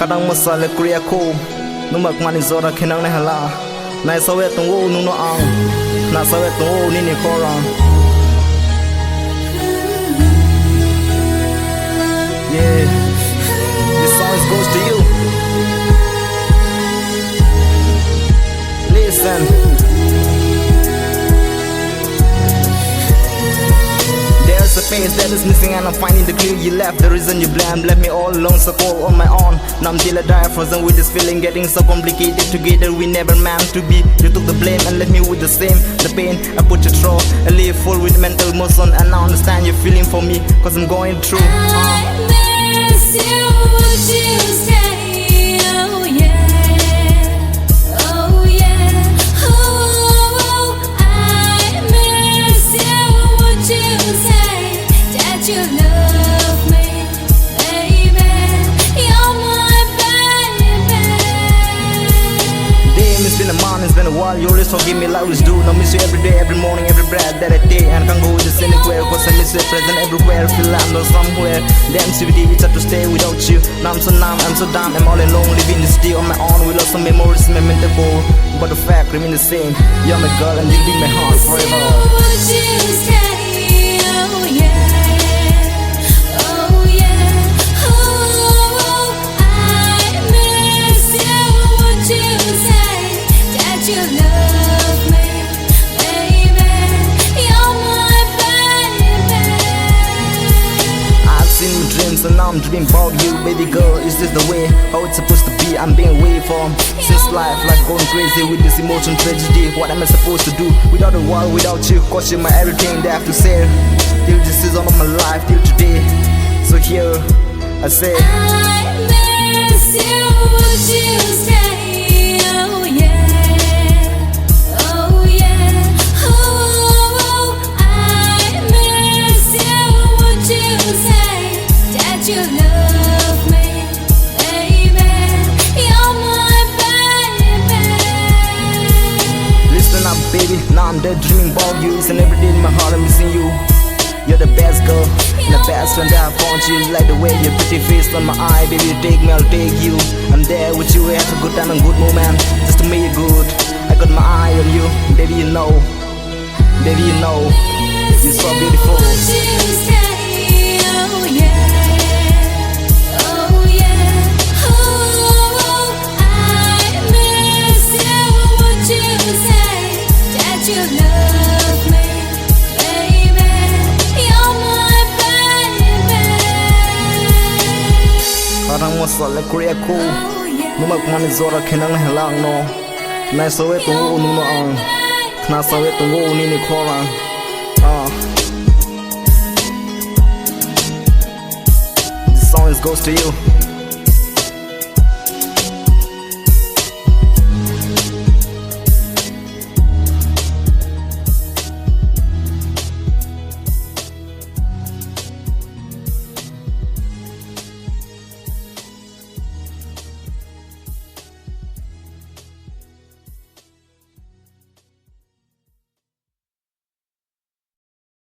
kadang masala kriya ko numak mani zora khenang ne hala nai sawe tungo nu no ang na sawe tungo ni ni korang yeah this song goes to you listen. There's a face that is missing and I'm finding the clue you left. The reason you blame, left me all alone, so cold on my own. Now I'm till I die, frozen with this feeling, getting so complicated. Together we never meant to be. You took the blame and left me with the same. The pain I put you through, I live full with mental motion, and I understand your feeling for me, cause I'm going through. I miss you, would you stay? Oh yeah, oh yeah, oh, I miss you, would you say that you love me, baby? You're my baby. Damn, it's been a month, it's been a while. You always forgive me like always do. Now miss you every day, every morning, every breath that I take. And can't go with this anywhere, cause I miss you present everywhere. Feel like I'm not somewhere. Damn, CBD, it's hard to stay without you. Now I'm so numb, I'm so dumb, I'm all alone, living this day on my own. We lost some memories, memorable, but the fact remain the same. You're my girl and you'll be my heart forever. Would you stay? Oh yeah, oh yeah, oh, I miss you. Would you say that you love me, baby? You're my baby. I've seen my dreams and now I'm dreaming about you, baby girl. Is this the way, how it's supposed to be? I'm being away from since life going crazy with this emotion tragedy. What am I supposed to do without a world, without you? Cause you're my everything that I have to say. Till this is all of my life, till today. So here I say I miss you, would you stay? Oh yeah, oh yeah, oh, I miss you, would you say that you love me, baby? You're my baby. listen up, baby. Now I'm dead dreaming about you. It's an every day in my heart I'm missing you. You're the best girl, the best friend that I found you. Like the way your pretty face on my eye, baby. You take me, I'll take you. I'm there with you, we have a good time and good moment, just to make it good. I got my eye on you, baby. You know, baby. You know, you're so beautiful. Would you stay? Oh yeah, oh yeah, oh, I miss you. Would you say that you love me, baby? You're my baby. Kadang masala kriya ko numak mani zora khenang ne halang no nai sawe tungo nu no ang na sawe tungo ni ni korang this song goes to you.